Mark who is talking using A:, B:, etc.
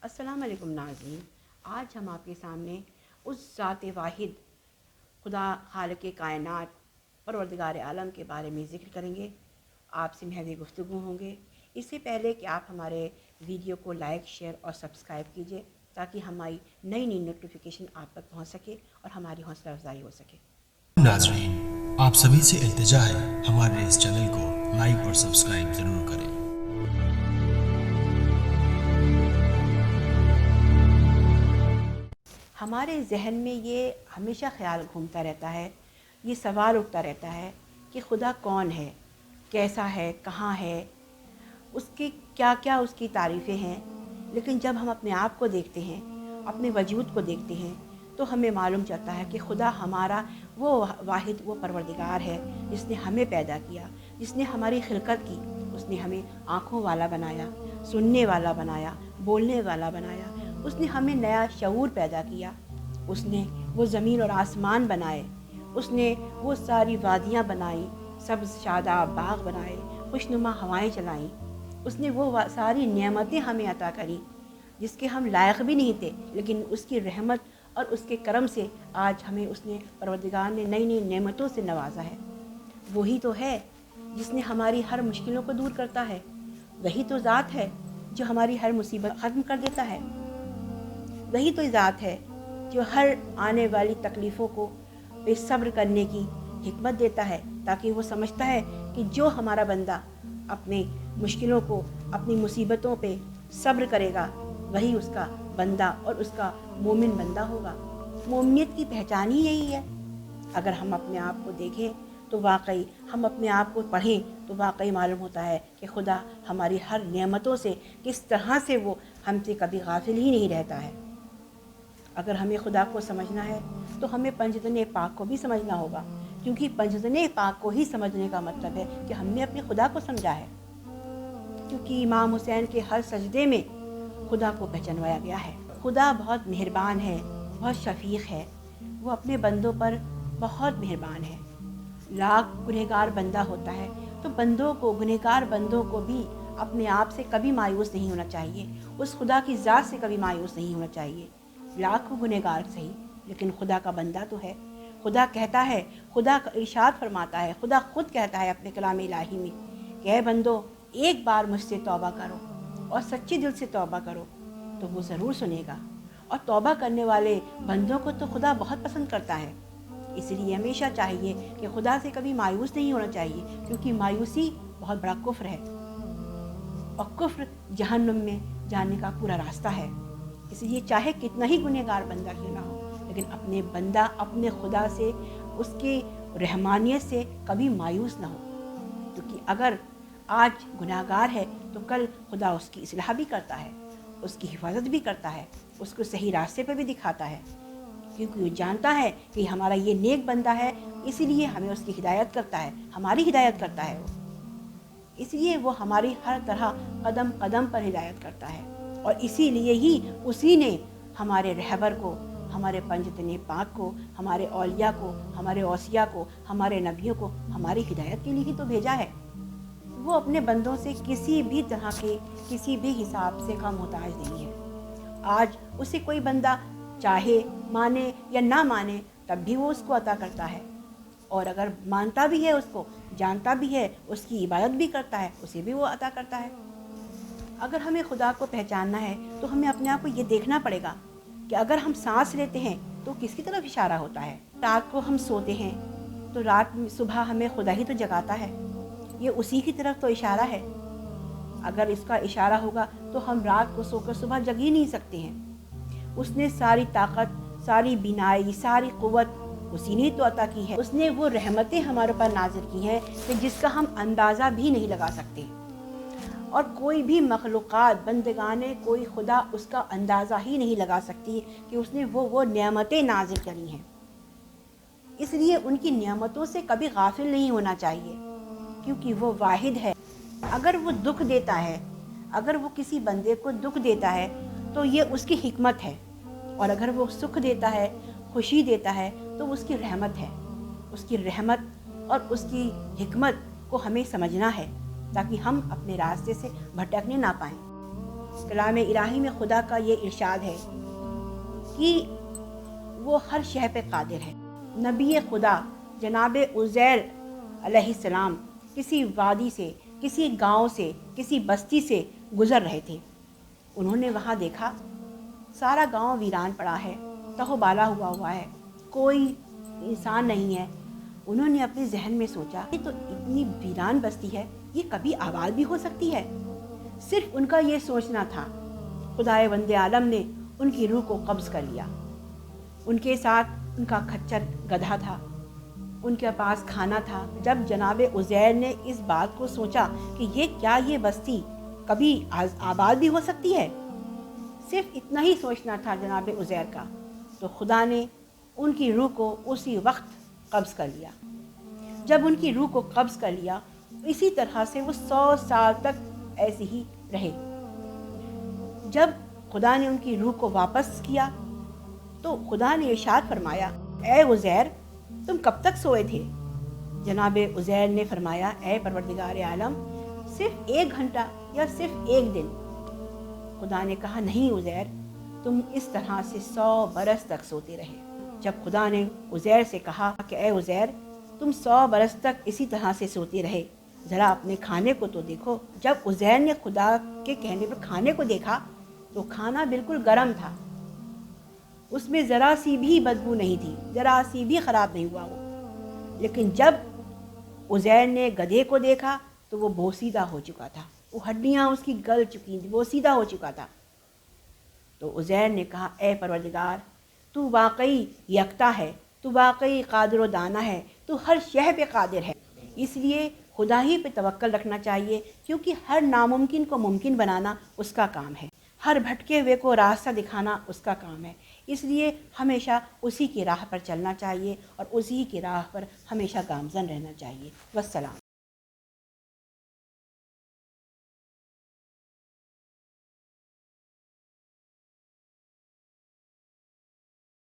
A: अस्सलाम वालेकुम नाज़रीन। आज हम आपके सामने उस ज़ात वाहिद खुदा खालिक कायनात परवरदिगार आलम के बारे में ज़िक्र करेंगे। आपसे महज़ गुफ्तगू होंगे। इससे पहले कि आप हमारे वीडियो को लाइक, शेयर और सब्सक्राइब कीजिए ताकि हमारी नई नई नोटिफिकेशन आप तक पहुंच सके और हमारी हौसला अफजाई हो सके।
B: नाज़रीन, आप सभी से इल्तिजा है हमारे इस चैनल को लाइक और सब्सक्राइब ज़रूर करें।
A: हमारे जहन में ये हमेशा ख्याल घूमता रहता है, ये सवाल उठता रहता है कि खुदा कौन है, कैसा है, कहाँ है, उसकी क्या क्या उसकी तारीफ़ें हैं। लेकिन जब हम अपने आप को देखते हैं, अपने वजूद को देखते हैं, तो हमें मालूम चलता है कि खुदा हमारा वो वाहिद, वो परवरदिगार है जिसने हमें पैदा किया, जिसने हमारी खिलकत की। उसने हमें आँखों वाला बनाया, सुनने वाला बनाया, बोलने वाला बनाया। उसने हमें नया शऊर पैदा किया। उसने वो ज़मीन और आसमान बनाए। उसने वो सारी वादियाँ बनाई, सब्ज़ शादाब बाग बनाए, खुशनुमा हवाएं चलाई। उसने वो सारी नेमतें हमें अता करी जिसके हम लायक भी नहीं थे, लेकिन उसकी रहमत और उसके करम से आज हमें उसने परवरदिगार ने नई नई नेमतों से नवाजा है। वही तो है जिसने हमारी हर मुश्किलों को दूर करता है। वही तो ज़ात है जो हमारी हर मुसीबत ख़त्म कर देता है। वही तो ज़ात है जो हर आने वाली तकलीफ़ों को बेसब्र करने की हिकमत देता है, ताकि वो समझता है कि जो हमारा बंदा अपने मुश्किलों को, अपनी मुसीबतों पे सब्र करेगा, वही उसका बंदा और उसका मोमिन बंदा होगा। मोमियत की पहचान ही यही है। अगर हम अपने आप को देखें तो वाकई, हम अपने आप को पढ़ें तो वाकई मालूम होता है कि खुदा हमारी हर नेमतों से किस तरह से वो हमसे कभी गाफिल ही नहीं रहता है। अगर हमें खुदा को समझना है तो हमें पंजतन पाक को भी समझना होगा, क्योंकि पंजतन पाक को ही समझने का मतलब है कि हमने अपने खुदा को समझा है। क्योंकि इमाम हुसैन के हर सजदे में खुदा को पहचानवाया गया है। खुदा बहुत मेहरबान है, बहुत शफीक है। वो अपने बंदों पर बहुत मेहरबान है। लाख गुनहगार बंदा होता है तो बंदों को, गुनहगार बंदों को भी अपने आप से कभी मायूस नहीं होना चाहिए, उस खुदा की ज़ात से कभी मायूस नहीं होना चाहिए। लाखों गुनहगार सही, लेकिन खुदा का बंदा तो है। खुदा कहता है, खुदा इरशाद फरमाता है, खुदा खुद कहता है अपने कलाम इलाही में कि ऐ बंदो, एक बार मुझसे तौबा करो और सच्चे दिल से तौबा करो तो वो ज़रूर सुनेगा। और तौबा करने वाले बंदों को तो खुदा बहुत पसंद करता है। इसलिए हमेशा चाहिए कि खुदा से कभी मायूस नहीं होना चाहिए, क्योंकि मायूसी बहुत बड़ा कुफ्र है और कुफ्र जहन्नुम में जाने का पूरा रास्ता है। इसलिए चाहे कितना ही गुनहगार बंदा क्यों ना हो, लेकिन अपने बंदा, अपने खुदा से, उसके रहमानियत से कभी मायूस ना हो। क्योंकि अगर आज गुनाहगार है तो कल खुदा उसकी इस्लाह भी करता है, उसकी हिफाजत भी करता है, उसको सही रास्ते पर भी दिखाता है। क्योंकि वो जानता है कि हमारा ये नेक बंदा है, इसीलिए हमें उसकी हिदायत करता है, हमारी हिदायत करता है वो। इसलिए वो हमारी हर तरह कदम कदम पर हिदायत करता है। और इसीलिए ही उसी ने हमारे रहबर को, हमारे पंजतन पाक को, हमारे औलिया को, हमारे औसिया को, हमारे नबियों को हमारी हिदायत के लिए ही तो भेजा है। वो अपने बंदों से किसी भी तरह के, किसी भी हिसाब से कम मोहताज नहीं है। आज उसे कोई बंदा चाहे माने या ना माने, तब भी वो उसको अता करता है। और अगर मानता भी है, उसको जानता भी है, उसकी इबादत भी करता है, उसे भी वो अता करता है। अगर हमें खुदा को पहचानना है तो हमें अपने आप को ये देखना पड़ेगा कि अगर हम सांस लेते हैं तो किसकी तरफ इशारा होता है। रात को हम सोते हैं तो रात में सुबह हमें खुदा ही तो जगाता है, ये उसी की तरफ तो इशारा है। अगर इसका इशारा होगा तो हम रात को सोकर सुबह जग ही नहीं सकते हैं। उसने सारी ताकत, सारी बीनाई, सारी क़ुव्वत उसी ने तो अता की है। उसने वो रहमतें हमारे पर नाज़िल की हैं कि जिसका हम अंदाज़ा भी नहीं लगा सकते। और कोई भी मखलूक़ात, बंदगाने कोई खुदा उसका अंदाज़ा ही नहीं लगा सकती कि उसने वो नेमतें नाज़िल करी हैं। इसलिए उनकी नेमतों से कभी गाफिल नहीं होना चाहिए, क्योंकि वो वाहिद है। अगर वो दुख देता है, अगर वो किसी बंदे को दुख देता है तो ये उसकी हिकमत है, और अगर वो सुख देता है, खुशी देता है, तो उसकी रहमत है। उसकी रहमत और उसकी हिकमत को हमें समझना है ताकि हम अपने रास्ते से भटकने ना पाएं। کلام الہی میں خدا کا یہ ارشاد ہے کہ وہ ہر شے پہ قادر ہے۔ نبی خدا جناب عزیر علیہ السلام کسی وادی سے، کسی گاؤں سے، کسی بستی سے گزر رہے تھے۔ انہوں نے وہاں دیکھا سارا گاؤں ویران پڑا ہے، تہو بالا ہوا ہے، کوئی انسان نہیں ہے۔ انہوں نے اپنے ذہن میں سوچا یہ تو اتنی ویران بستی ہے، یہ کبھی آباد بھی ہو سکتی ہے۔ صرف ان کا یہ سوچنا تھا، خدائے وند عالم نے ان کی روح کو قبض کر لیا۔ ان کے ساتھ ان کا کھچر گدھا تھا، ان کے پاس کھانا تھا۔ جب جناب عزیر نے اس بات کو سوچا کہ یہ بستی کبھی آباد بھی ہو سکتی ہے، صرف اتنا ہی سوچنا تھا جناب عزیر کا، تو خدا نے ان کی روح کو اسی وقت قبض کر لیا۔ جب ان کی روح کو قبض کر لیا، اسی طرح سے وہ 100 سال تک ایسے ہی رہے۔ جب خدا نے ان کی روح کو واپس کیا تو خدا نے ارشاد فرمایا، اے عزیر تم کب تک سوئے تھے؟ جناب عزیر نے فرمایا، اے پروردگار عالم صرف 1 گھنٹہ یا صرف 1 دن۔ خدا نے کہا، نہیں عزیر، تم اس طرح سے 100 برس تک سوتے رہے۔ جب خدا نے عزیر سے کہا کہ اے عزیر تم 100 برس تک اسی طرح سے سوتے رہے، ذرا اپنے کھانے کو تو دیکھو۔ جب عزیر نے خدا کے کہنے پر کھانے کو دیکھا تو کھانا بالکل گرم تھا، اس میں ذرا سی بھی بدبو نہیں تھی، ذرا سی بھی خراب نہیں ہوا وہ۔ لیکن جب عزیر نے گدھے کو دیکھا تو وہ بوسیدہ ہو چکا تھا، وہ ہڈیاں اس کی گل چکی تھیں، بوسیدہ ہو چکا تھا۔ تو عزیر نے کہا، اے پروردگار تو واقعی یکتا ہے، تو واقعی قادر و دانا ہے، تو ہر شے پہ قادر ہے۔ اس لیے خدا ہی پہ توکل رکھنا چاہیے، کیونکہ ہر ناممکن کو ممکن بنانا اس کا کام ہے، ہر بھٹکے ہوئے کو راستہ دکھانا اس کا کام ہے۔ اس لیے ہمیشہ اسی کی راہ پر چلنا چاہیے اور اسی کی راہ پر ہمیشہ گامزن رہنا چاہیے۔ والسلام۔